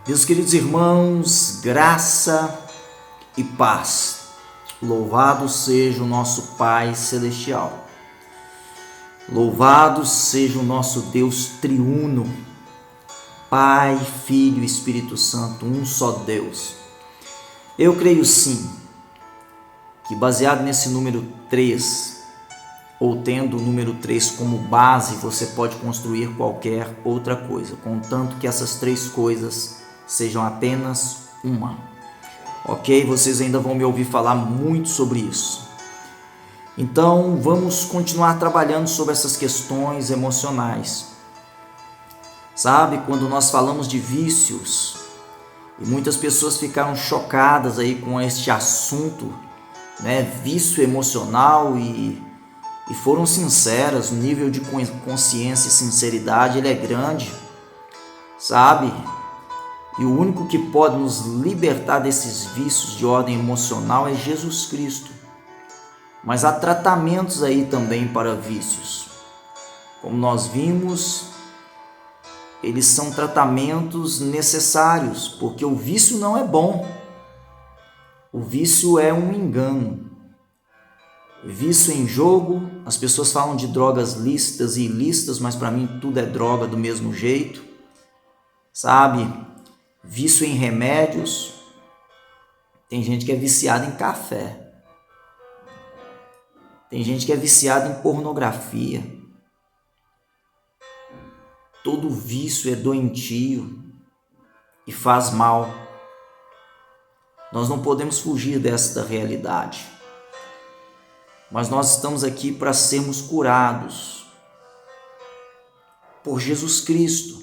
Meus queridos irmãos, graça e paz. Louvado seja o nosso Pai Celestial. Louvado seja o nosso Deus triuno, Pai, Filho e Espírito Santo, um só Deus. Eu creio sim que baseado nesse número 3, ou tendo o número 3 como base, você pode construir qualquer outra coisa, contanto que essas três coisas sejam apenas uma. Ok? Vocês ainda vão me ouvir falar muito sobre isso. Então, vamos continuar trabalhando sobre essas questões emocionais. Sabe, quando nós falamos de vícios, e muitas pessoas ficaram chocadas aí com este assunto, né, vício emocional, e foram sinceras, o nível de consciência e sinceridade ele é grande, sabe? E o único que pode nos libertar desses vícios de ordem emocional é Jesus Cristo. Mas há tratamentos aí também para vícios. Como nós vimos, eles são tratamentos necessários, porque o vício não é bom. O vício é um engano. Vício em jogo, as pessoas falam de drogas lícitas e ilícitas, mas para mim tudo é droga do mesmo jeito, sabe? Vício em remédios, tem gente que é viciada em café, tem gente que é viciada em pornografia. Todo vício é doentio e faz mal. Nós não podemos fugir desta realidade, mas nós estamos aqui para sermos curados por Jesus Cristo.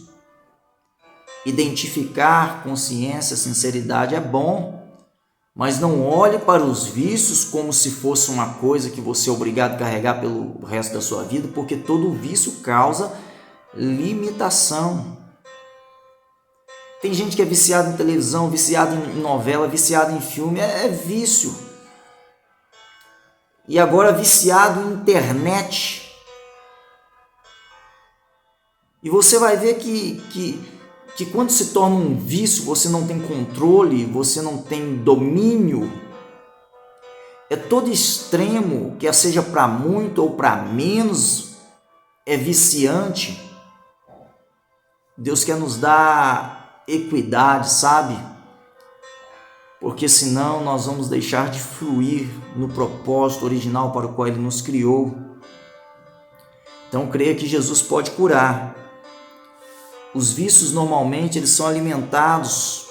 Identificar consciência, sinceridade é bom, mas não olhe para os vícios como se fosse uma coisa que você é obrigado a carregar pelo resto da sua vida, porque todo vício causa limitação. Tem gente que é viciada em televisão, viciada em novela, viciada em filme, é vício. E agora viciado em internet. E você vai ver que quando se torna um vício, você não tem controle, você não tem domínio. É todo extremo, quer seja para muito ou para menos, é viciante. Deus quer nos dar equidade, sabe? Porque senão nós vamos deixar de fluir no propósito original para o qual Ele nos criou. Então creia que Jesus pode curar. Os vícios normalmente eles são alimentados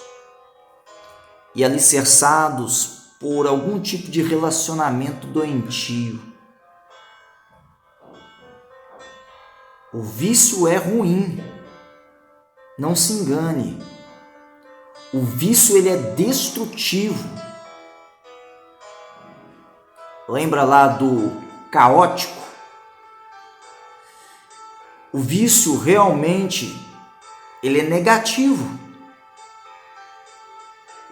e alicerçados por algum tipo de relacionamento doentio. O vício é ruim, não se engane. O vício ele é destrutivo. Lembra lá do caótico? O vício realmente ele é negativo.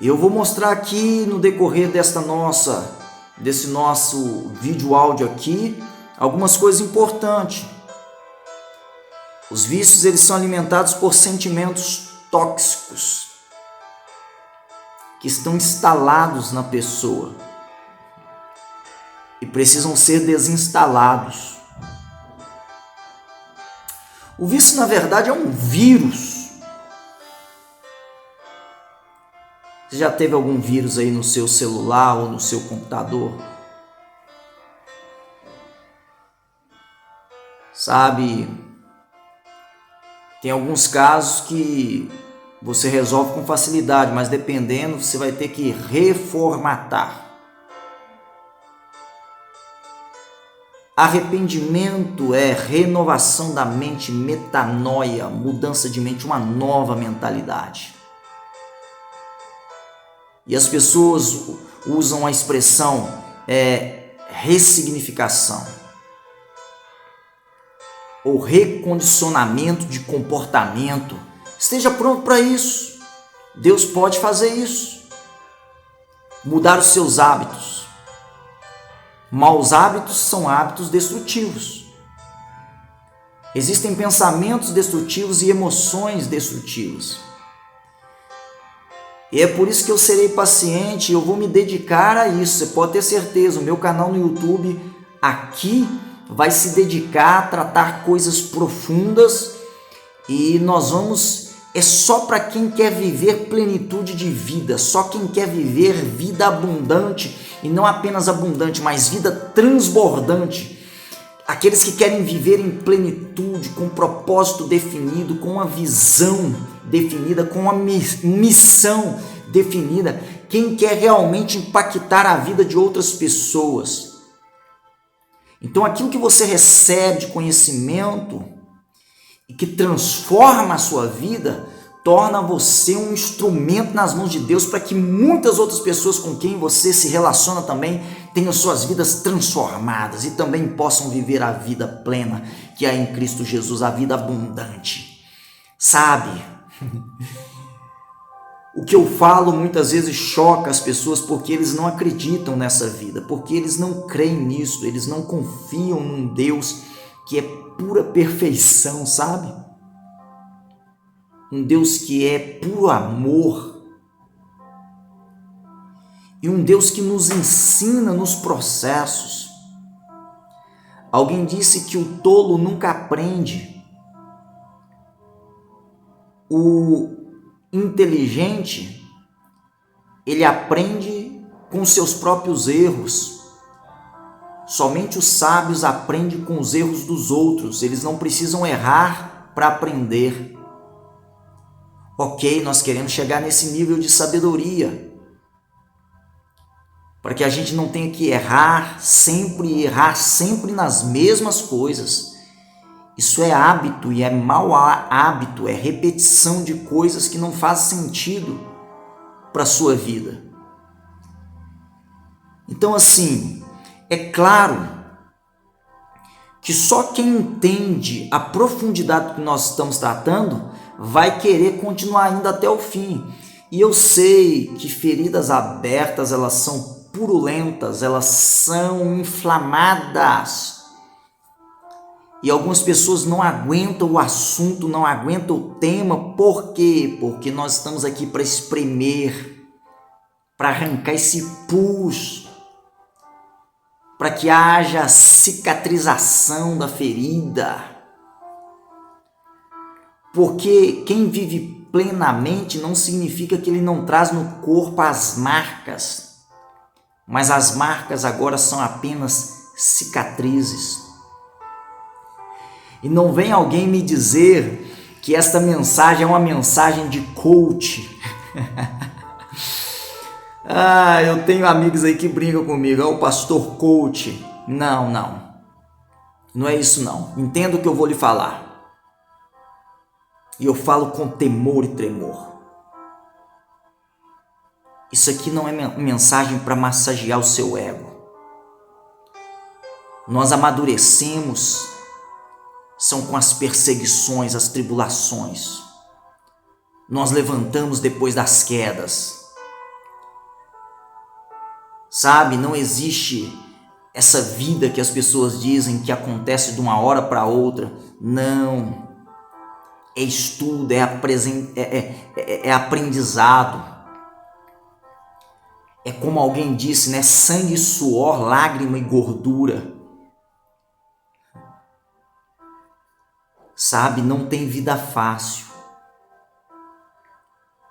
Eu vou mostrar aqui no decorrer desse nosso vídeo áudio aqui algumas coisas importantes. Os vícios eles são alimentados por sentimentos tóxicos que estão instalados na pessoa e precisam ser desinstalados. O vício, na verdade, é um vírus. Você já teve algum vírus aí no seu celular ou no seu computador? Sabe, tem alguns casos que você resolve com facilidade, mas dependendo, você vai ter que reformatar. Arrependimento é renovação da mente, metanoia, mudança de mente, uma nova mentalidade. E as pessoas usam a expressão ressignificação ou recondicionamento de comportamento. Esteja pronto para isso. Deus pode fazer isso. Mudar os seus hábitos. Maus hábitos são hábitos destrutivos. Existem pensamentos destrutivos e emoções destrutivas. E é por isso que eu serei paciente, eu vou me dedicar a isso. Você pode ter certeza, o meu canal no YouTube aqui vai se dedicar a tratar coisas profundas e nós vamos... É só para quem quer viver plenitude de vida, só quem quer viver vida abundante, e não apenas abundante, mas vida transbordante. Aqueles que querem viver em plenitude, com um propósito definido, com uma visão definida, com uma missão definida. Quem quer realmente impactar a vida de outras pessoas. Então aquilo que você recebe de conhecimento e que transforma a sua vida, torna você um instrumento nas mãos de Deus para que muitas outras pessoas com quem você se relaciona também tenham suas vidas transformadas e também possam viver a vida plena que há em Cristo Jesus, a vida abundante. Sabe? O que eu falo muitas vezes choca as pessoas porque eles não acreditam nessa vida, porque eles não creem nisso, eles não confiam num Deus que é pura perfeição, sabe? Um Deus que é puro amor e um Deus que nos ensina nos processos. Alguém disse que o tolo nunca aprende. O inteligente, ele aprende com seus próprios erros. Somente os sábios aprendem com os erros dos outros. Eles não precisam errar para aprender. Ok, nós queremos chegar nesse nível de sabedoria, para que a gente não tenha que errar sempre nas mesmas coisas. Isso é hábito e é mau hábito, é repetição de coisas que não fazem sentido para a sua vida. Então, assim, é claro que só quem entende a profundidade que nós estamos tratando vai querer continuar ainda até o fim. E eu sei que feridas abertas, elas são purulentas, elas são inflamadas. E algumas pessoas não aguentam o assunto, não aguentam o tema. Por quê? Porque nós estamos aqui para espremer, para arrancar esse pus, para que haja cicatrização da ferida. Porque quem vive plenamente não significa que ele não traz no corpo as marcas, mas as marcas agora são apenas cicatrizes. E não vem alguém me dizer que esta mensagem é uma mensagem de coach. Eu tenho amigos aí que brincam comigo, o pastor coach. Não é isso não. Entenda o que eu vou lhe falar. E eu falo com temor e tremor. Isso aqui não é mensagem para massagear o seu ego. Nós amadurecemos, são com as perseguições, as tribulações. Nós levantamos depois das quedas. Sabe, não existe essa vida que as pessoas dizem que acontece de uma hora para outra. Não. É estudo, é aprendizado. É como alguém disse, né? Sangue, suor, lágrima e gordura. Sabe, não tem vida fácil.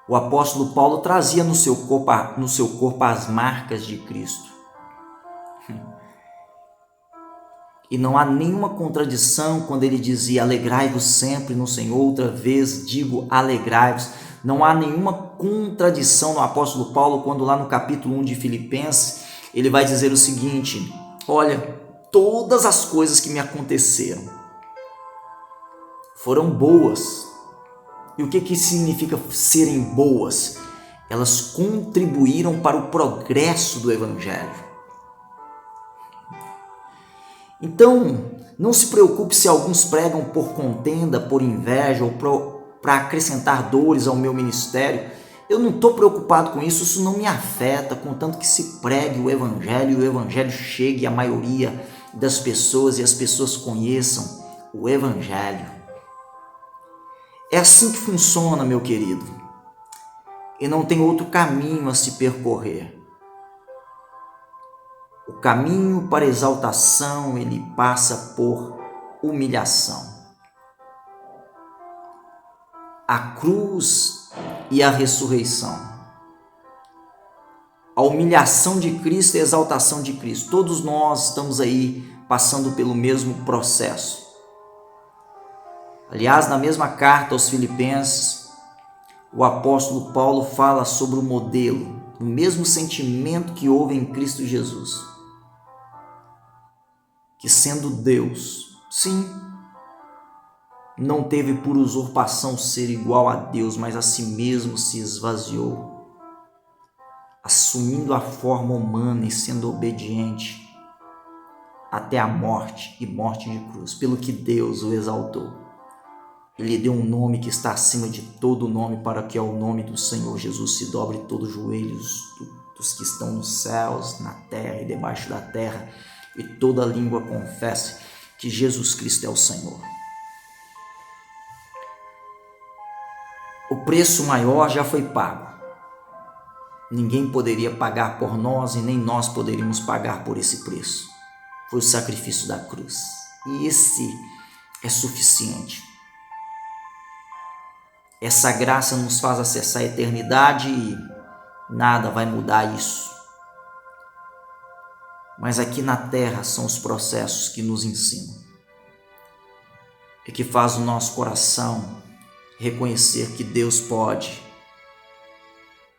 O apóstolo Paulo trazia no seu corpo as marcas de Cristo. E não há nenhuma contradição quando ele dizia: alegrai-vos sempre no Senhor. Outra vez digo, alegrai-vos. Não há nenhuma contradição no apóstolo Paulo quando lá no capítulo 1 de Filipenses ele vai dizer o seguinte: olha, todas as coisas que me aconteceram foram boas. E o que significa serem boas? Elas contribuíram para o progresso do Evangelho. Então, não se preocupe se alguns pregam por contenda, por inveja ou para acrescentar dores ao meu ministério. Eu não estou preocupado com isso, isso não me afeta, contanto que se pregue o Evangelho e o Evangelho chegue à maioria das pessoas e as pessoas conheçam o Evangelho. É assim que funciona, meu querido. e não tem outro caminho a se percorrer. O caminho para a exaltação, ele passa por humilhação. A cruz e a ressurreição. A humilhação de Cristo e a exaltação de Cristo. Todos nós estamos aí passando pelo mesmo processo. Aliás, na mesma carta aos Filipenses, o apóstolo Paulo fala sobre o modelo, o mesmo sentimento que houve em Cristo Jesus. Que sendo Deus, sim, não teve por usurpação ser igual a Deus, mas a si mesmo se esvaziou, assumindo a forma humana e sendo obediente até a morte e morte de cruz, pelo que Deus o exaltou. Ele deu um nome que está acima de todo nome, para que ao nome do Senhor Jesus se dobre todos os joelhos dos que estão nos céus, na terra e debaixo da terra, e toda língua confesse que Jesus Cristo é o Senhor. O preço maior já foi pago. Ninguém poderia pagar por nós e nem nós poderíamos pagar por esse preço. Foi o sacrifício da cruz. E esse é suficiente. Essa graça nos faz acessar a eternidade e nada vai mudar isso. Mas aqui na terra são os processos que nos ensinam e que faz o nosso coração reconhecer que Deus pode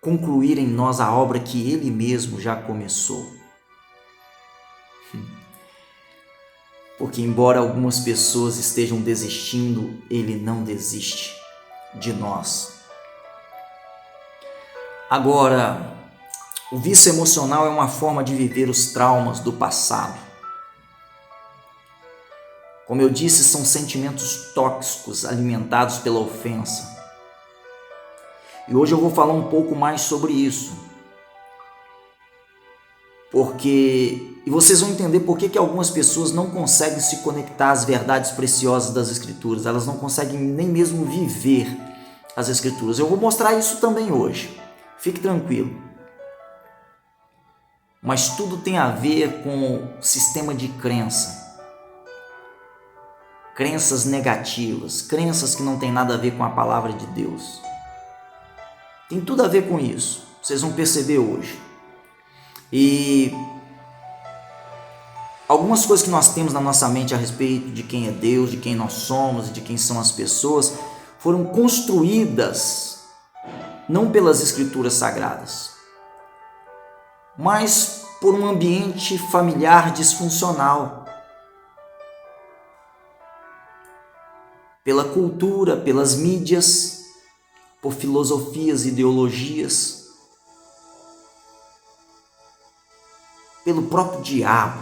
concluir em nós a obra que Ele mesmo já começou. Porque embora algumas pessoas estejam desistindo, Ele não desiste de nós. Agora, o vício emocional é uma forma de viver os traumas do passado. Como eu disse, são sentimentos tóxicos alimentados pela ofensa. E hoje eu vou falar um pouco mais sobre isso. E vocês vão entender por que algumas pessoas não conseguem se conectar às verdades preciosas das Escrituras. Elas não conseguem nem mesmo viver as Escrituras. Eu vou mostrar isso também hoje. Fique tranquilo. Mas tudo tem a ver com o sistema de crença. Crenças negativas, crenças que não tem nada a ver com a palavra de Deus. Tem tudo a ver com isso. Vocês vão perceber hoje. E algumas coisas que nós temos na nossa mente a respeito de quem é Deus, de quem nós somos e de quem são as pessoas, foram construídas não pelas Escrituras Sagradas, mas por um ambiente familiar disfuncional, pela cultura, pelas mídias, por filosofias, ideologias, pelo próprio diabo.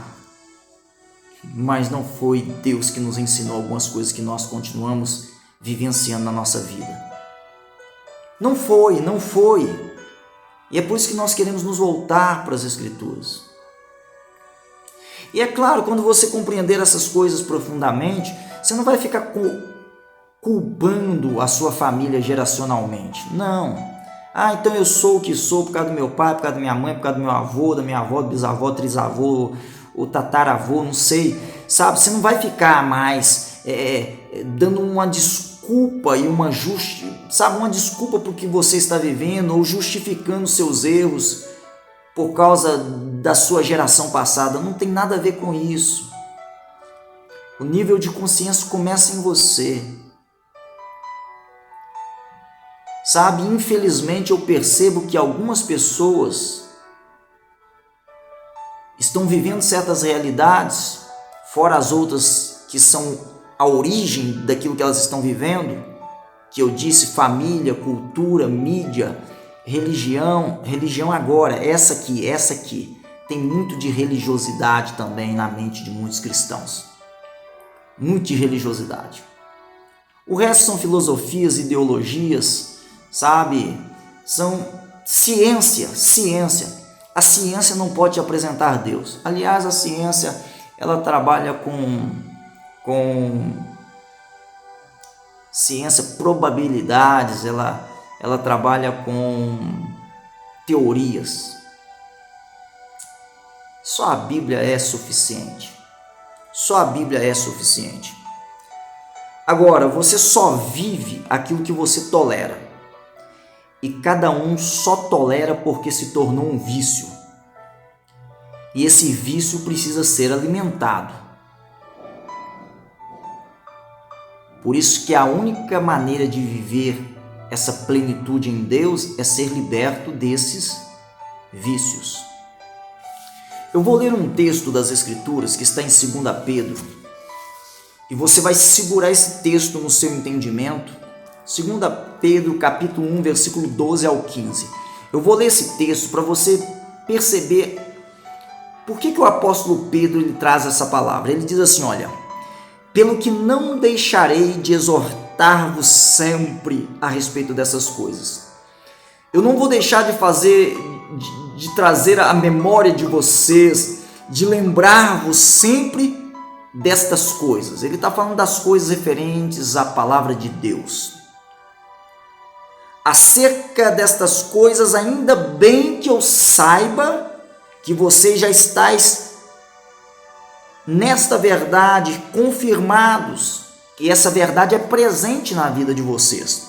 Mas não foi Deus que nos ensinou algumas coisas que nós continuamos vivenciando na nossa vida. Não foi. E é por isso que nós queremos nos voltar para as Escrituras. E é claro, quando você compreender essas coisas profundamente, você não vai ficar culpando a sua família geracionalmente. Não. Então eu sou o que sou por causa do meu pai, por causa da minha mãe, por causa do meu avô, da minha avó, do bisavó, trisavô, o tataravô, não sei. Sabe, você não vai ficar mais dando uma desculpa e uma desculpa por que você está vivendo ou justificando seus erros por causa da sua geração passada. Não tem nada a ver com isso. O nível de consciência começa em você. Sabe, infelizmente eu percebo que algumas pessoas estão vivendo certas realidades, fora as outras que são a origem daquilo que elas estão vivendo, que eu disse: família, cultura, mídia, religião agora, essa aqui, tem muito de religiosidade também na mente de muitos cristãos, muito de religiosidade. O resto são filosofias, ideologias, sabe, são ciência. A ciência não pode te apresentar Deus. Aliás, a ciência, ela trabalha com ciência, probabilidades, ela ela trabalha com teorias. Só a Bíblia é suficiente. Só a Bíblia é suficiente. Agora, você só vive aquilo que você tolera. E cada um só tolera porque se tornou um vício. E esse vício precisa ser alimentado. Por isso que a única maneira de viver essa plenitude em Deus é ser liberto desses vícios. Eu vou ler um texto das Escrituras que está em 2 Pedro, e você vai segurar esse texto no seu entendimento. 2 Pedro, capítulo 1, versículo 12 ao 15. Eu vou ler esse texto para você perceber por que o apóstolo Pedro ele traz essa palavra. Ele diz assim, olha: pelo que não deixarei de exortar-vos sempre a respeito dessas coisas. Eu não vou deixar de de trazer a memória de vocês, de lembrar-vos sempre destas coisas. Ele está falando das coisas referentes à palavra de Deus. Acerca destas coisas, ainda bem que eu saiba que vocês já estáis nesta verdade, confirmados que essa verdade é presente na vida de vocês.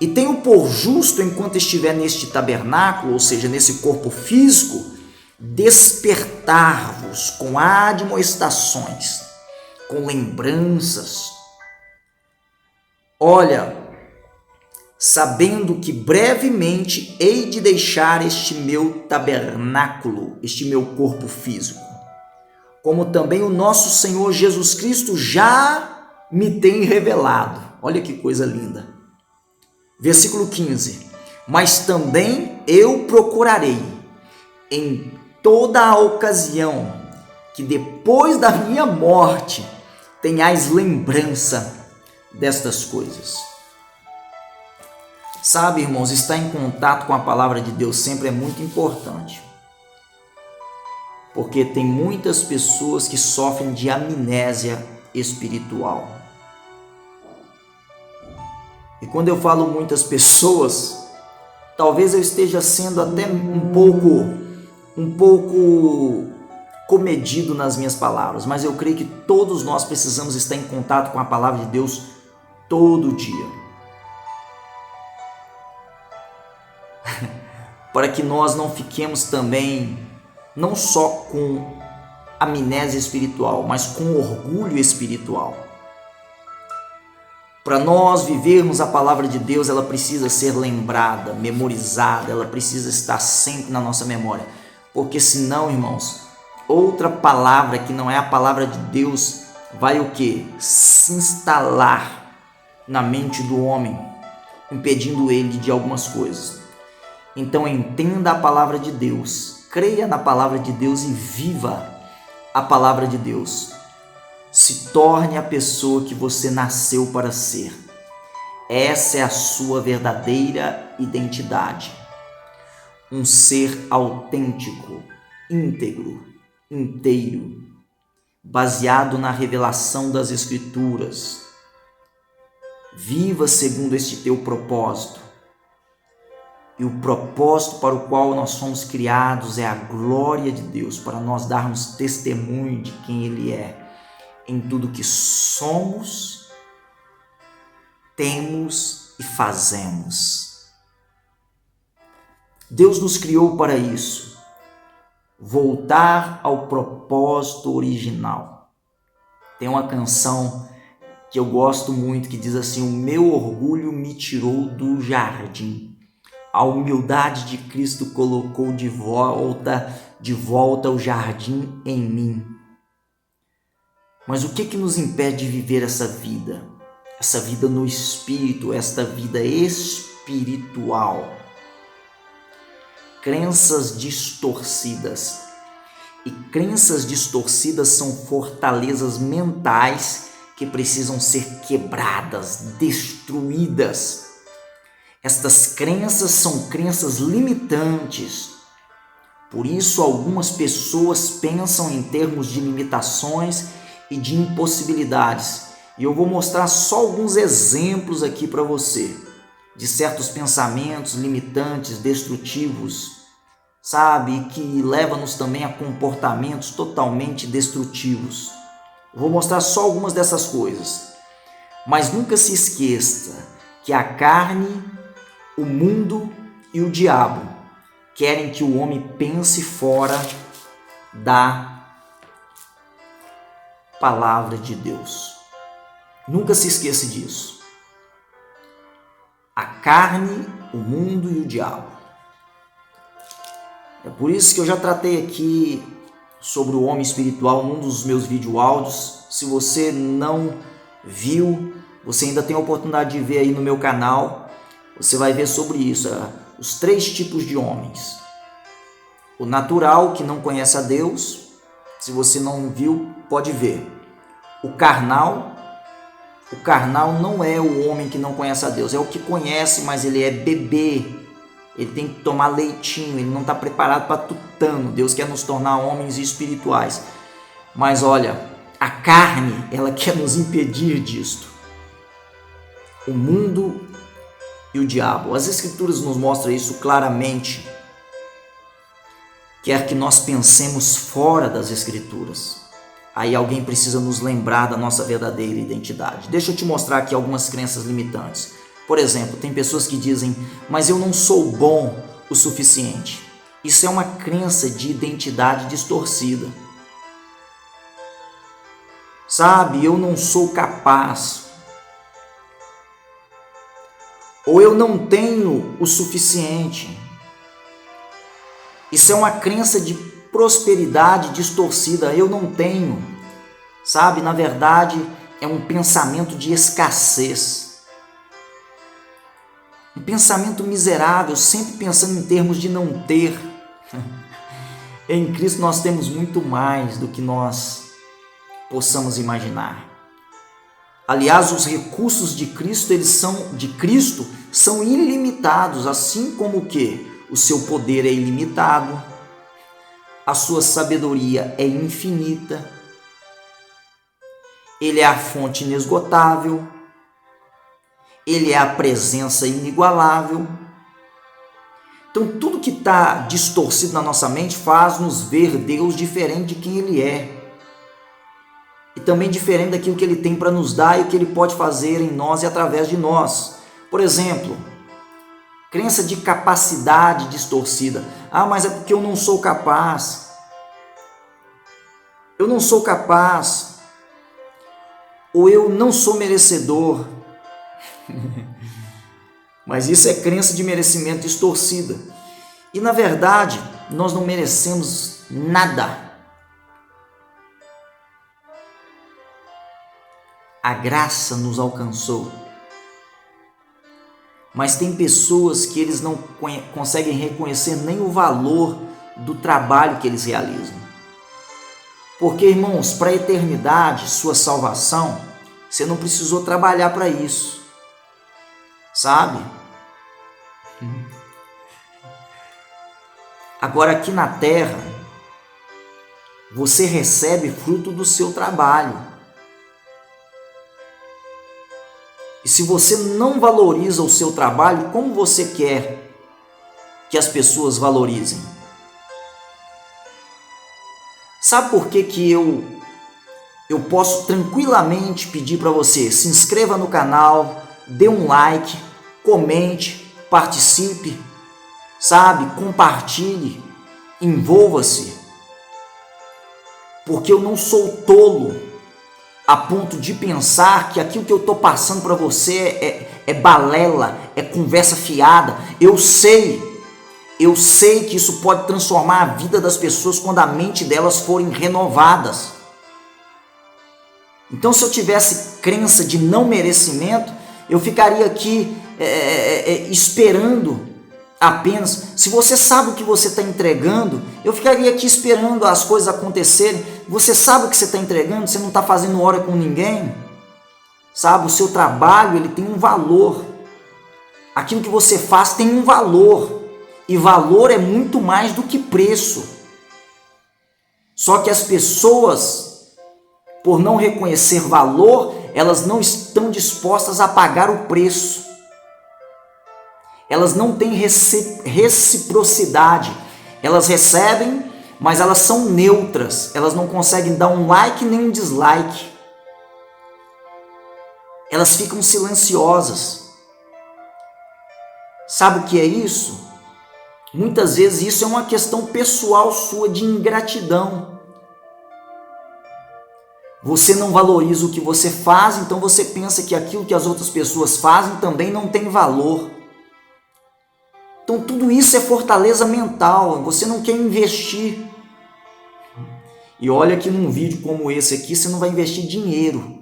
E tenho por justo, enquanto estiver neste tabernáculo, ou seja, nesse corpo físico, despertar-vos com admoestações, com lembranças. Olha, sabendo que brevemente hei de deixar este meu tabernáculo, este meu corpo físico, como também o nosso Senhor Jesus Cristo já me tem revelado. Olha que coisa linda. Versículo 15. Mas também eu procurarei em toda a ocasião que depois da minha morte tenhais lembrança destas coisas. Sabe, irmãos, estar em contato com a palavra de Deus sempre é muito importante. Porque tem muitas pessoas que sofrem de amnésia espiritual. E quando eu falo muitas pessoas, talvez eu esteja sendo até um pouco comedido nas minhas palavras, mas eu creio que todos nós precisamos estar em contato com a palavra de Deus todo dia. Para que nós não fiquemos também, não só com amnésia espiritual, mas com orgulho espiritual. Para nós vivermos a palavra de Deus, ela precisa ser lembrada, memorizada, ela precisa estar sempre na nossa memória. Porque senão, irmãos, outra palavra que não é a palavra de Deus vai o quê? Se instalar na mente do homem, impedindo ele de algumas coisas. Então entenda a palavra de Deus, creia na palavra de Deus e viva a palavra de Deus. Se torne a pessoa que você nasceu para ser. Essa é a sua verdadeira identidade. Um ser autêntico, íntegro, inteiro, baseado na revelação das Escrituras. Viva segundo este teu propósito. E o propósito para o qual nós fomos criados é a glória de Deus, para nós darmos testemunho de quem Ele é. Em tudo que somos, temos e fazemos. Deus nos criou para isso, voltar ao propósito original. Tem uma canção que eu gosto muito que diz assim: o meu orgulho me tirou do jardim, a humildade de Cristo colocou de volta o jardim em mim. Mas o que nos impede de viver essa vida? Essa vida no Espírito, esta vida espiritual. Crenças distorcidas. E crenças distorcidas são fortalezas mentais que precisam ser quebradas, destruídas. Estas crenças são crenças limitantes. Por isso, algumas pessoas pensam em termos de limitações e de impossibilidades. E eu vou mostrar só alguns exemplos aqui para você de certos pensamentos limitantes, destrutivos, sabe? Que leva-nos também a comportamentos totalmente destrutivos. Eu vou mostrar só algumas dessas coisas. Mas nunca se esqueça que a carne, o mundo e o diabo querem que o homem pense fora da palavra de Deus. Nunca se esqueça disso. A carne, o mundo e o diabo. É por isso que eu já tratei aqui sobre o homem espiritual num dos meus videoáudios. Se você não viu, você ainda tem a oportunidade de ver aí no meu canal. Você vai ver sobre isso, os 3 tipos de homens. O natural, que não conhece a Deus. Se você não viu, pode ver. O carnal não é o homem que não conhece a Deus, é o que conhece, mas ele é bebê. Ele tem que tomar leitinho, ele não está preparado para tutano. Deus quer nos tornar homens espirituais. Mas olha, a carne, ela quer nos impedir disto. O mundo e o diabo. As Escrituras nos mostram isso claramente. Quer que nós pensemos fora das Escrituras. Aí alguém precisa nos lembrar da nossa verdadeira identidade. Deixa eu te mostrar aqui algumas crenças limitantes. Por exemplo, tem pessoas que dizem, mas eu não sou bom o suficiente. Isso é uma crença de identidade distorcida. Sabe, eu não sou capaz. Ou eu não tenho o suficiente. Isso é uma crença de prosperidade distorcida. Eu não tenho. Sabe, na verdade, é um pensamento de escassez. Um pensamento miserável, sempre pensando em termos de não ter. Em Cristo nós temos muito mais do que nós possamos imaginar. Aliás, os recursos de Cristo, são ilimitados, assim como o quê? O seu poder é ilimitado, a sua sabedoria é infinita, ele é a fonte inesgotável, ele é a presença inigualável. Então, tudo que está distorcido na nossa mente faz-nos ver Deus diferente de quem Ele é. E também diferente daquilo que Ele tem para nos dar e o que Ele pode fazer em nós e através de nós. Por exemplo, crença de capacidade distorcida. Ah, mas é porque eu não sou capaz. Eu não sou capaz. Ou eu não sou merecedor. Mas isso é crença de merecimento distorcida. E na verdade, nós não merecemos nada. A graça nos alcançou. Mas tem pessoas que eles não conseguem reconhecer nem o valor do trabalho que eles realizam. Porque, irmãos, para a eternidade, sua salvação, você não precisou trabalhar para isso. Sabe? Agora aqui na terra, você recebe fruto do seu trabalho. E se você não valoriza o seu trabalho, como você quer que as pessoas valorizem? Sabe por que eu posso tranquilamente pedir para você, se inscreva no canal, dê um like, comente, participe, sabe? Compartilhe, envolva-se. Porque eu não sou tolo a ponto de pensar que aquilo que eu estou passando para você é balela, é conversa fiada. Eu sei que isso pode transformar a vida das pessoas quando a mente delas forem renovadas. Então, se eu tivesse crença de não merecimento, eu ficaria aqui esperando apenas. Se você sabe o que você está entregando, eu ficaria aqui esperando as coisas acontecerem. Você sabe o que você está entregando, você não está fazendo hora com ninguém. Sabe, o seu trabalho ele tem um valor. Aquilo que você faz tem um valor. E valor é muito mais do que preço. Só que as pessoas, por não reconhecer valor, elas não estão dispostas a pagar o preço. elas não têm reciprocidade. Elas recebem, mas elas são neutras. Elas não conseguem dar um like nem um dislike. Elas ficam silenciosas. Sabe o que é isso? Muitas vezes isso é uma questão pessoal sua de ingratidão. Você não valoriza o que você faz, então você pensa que aquilo que as outras pessoas fazem também não tem valor. Então tudo isso é fortaleza mental, você não quer investir. E olha que num vídeo como esse aqui você não vai investir dinheiro.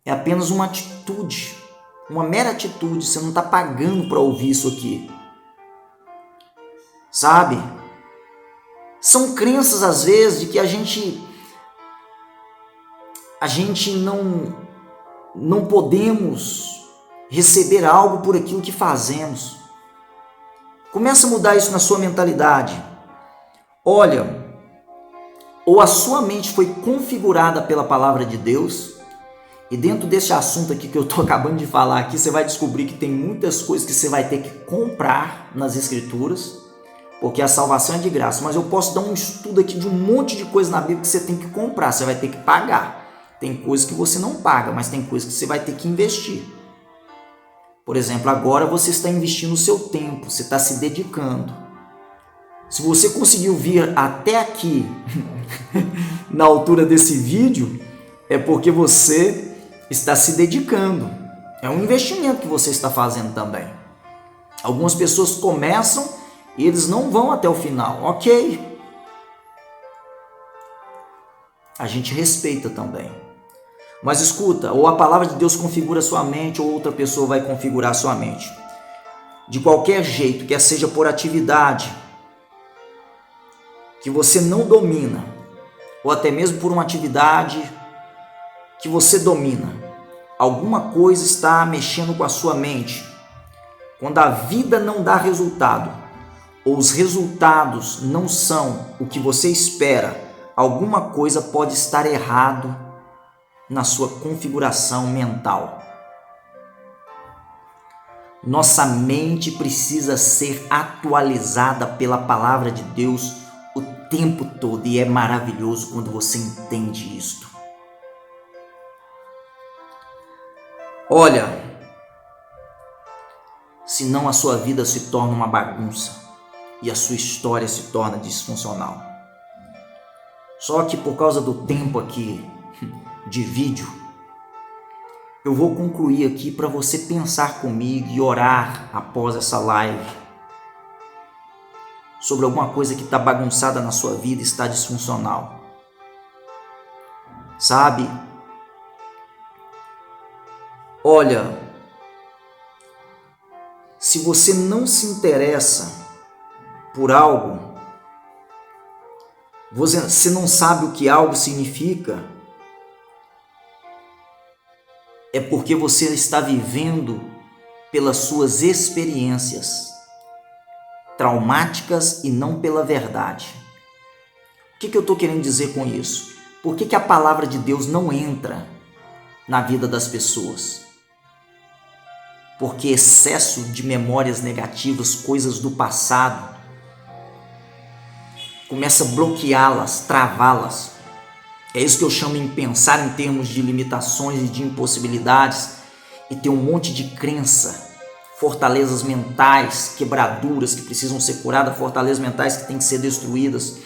É apenas uma atitude, uma mera atitude, você não está pagando para ouvir isso aqui. Sabe? São crenças às vezes de que a gente não podemos receber algo por aquilo que fazemos. Começa a mudar isso na sua mentalidade. Olha, ou a sua mente foi configurada pela palavra de Deus, e dentro desse assunto aqui que eu estou acabando de falar aqui, você vai descobrir que tem muitas coisas que você vai ter que comprar nas escrituras, porque a salvação é de graça, mas eu posso dar um estudo aqui de um monte de coisa na Bíblia que você tem que comprar, você vai ter que pagar. Tem coisas que você não paga, mas tem coisas que você vai ter que investir. Por exemplo, agora você está investindo o seu tempo, você está se dedicando. Se você conseguiu vir até aqui, na altura desse vídeo, é porque você está se dedicando. É um investimento que você está fazendo também. Algumas pessoas começam e eles não vão até o final. Ok. A gente respeita também. Mas escuta, ou a palavra de Deus configura sua mente, ou outra pessoa vai configurar sua mente. De qualquer jeito, quer seja por atividade que você não domina, ou até mesmo por uma atividade que você domina, alguma coisa está mexendo com a sua mente. Quando a vida não dá resultado, ou os resultados não são o que você espera, alguma coisa pode estar errado na sua configuração mental. Nossa mente precisa ser atualizada pela palavra de Deus o tempo todo, e é maravilhoso quando você entende isto. Olha, senão a sua vida se torna uma bagunça e a sua história se torna disfuncional. Só que por causa do tempo aqui de vídeo, eu vou concluir aqui para você pensar comigo e orar após essa live sobre alguma coisa que está bagunçada na sua vida e está disfuncional. Sabe? Olha, se você não se interessa por algo, você não sabe o que algo significa, é porque você está vivendo pelas suas experiências traumáticas e não pela verdade. O que eu estou querendo dizer com isso? Por que a palavra de Deus não entra na vida das pessoas? Porque excesso de memórias negativas, coisas do passado, começa a bloqueá-las, travá-las. É isso que eu chamo em pensar em termos de limitações e de impossibilidades e ter um monte de crença, fortalezas mentais, quebraduras que precisam ser curadas, fortalezas mentais que têm que ser destruídas.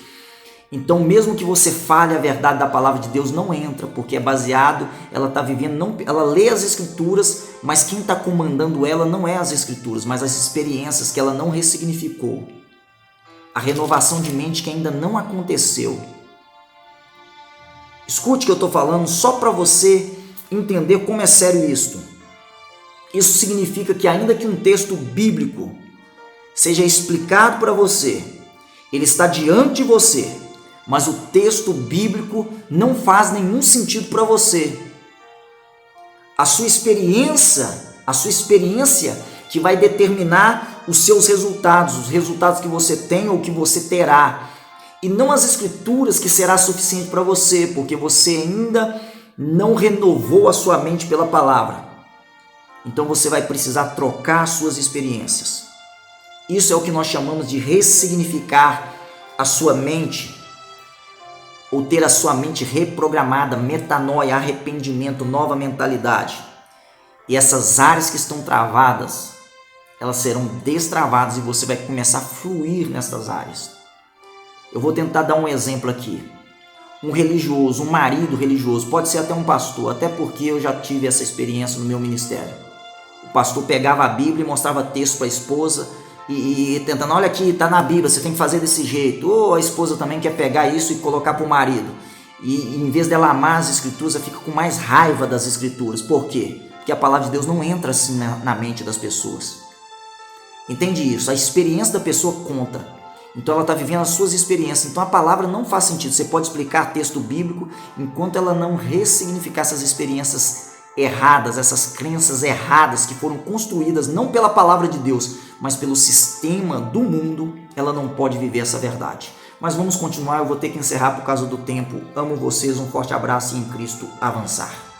Então, mesmo que você fale a verdade da palavra de Deus, não entra, porque é baseado, ela está vivendo, não, ela lê as escrituras, mas quem está comandando ela não é as escrituras, mas as experiências que ela não ressignificou. A renovação de mente que ainda não aconteceu. Escute o que eu estou falando só para você entender como é sério isto. Isso significa que ainda que um texto bíblico seja explicado para você, ele está diante de você, mas o texto bíblico não faz nenhum sentido para você. A sua experiência que vai determinar os seus resultados, os resultados que você tem ou que você terá, e não as escrituras que será suficiente para você, porque você ainda não renovou a sua mente pela palavra. Então você vai precisar trocar suas experiências. Isso é o que nós chamamos de ressignificar a sua mente, ou ter a sua mente reprogramada, metanoia, arrependimento, nova mentalidade. E essas áreas que estão travadas, elas serão destravadas e você vai começar a fluir nessas áreas. Eu vou tentar dar um exemplo aqui. Um religioso, um marido religioso, pode ser até um pastor, até porque eu já tive essa experiência no meu ministério. O pastor pegava a Bíblia e mostrava texto para a esposa e tentando, olha aqui, está na Bíblia, você tem que fazer desse jeito. Ou a esposa também quer pegar isso e colocar para o marido. E em vez dela amar as escrituras, ela fica com mais raiva das escrituras. Por quê? Porque a palavra de Deus não entra assim na mente das pessoas. Entende isso? A experiência da pessoa conta. Então ela está vivendo as suas experiências. Então a palavra não faz sentido. Você pode explicar texto bíblico enquanto ela não ressignificar essas experiências erradas, essas crenças erradas que foram construídas não pela palavra de Deus, mas pelo sistema do mundo, ela não pode viver essa verdade. Mas vamos continuar, eu vou ter que encerrar por causa do tempo. Amo vocês, um forte abraço e em Cristo avançar.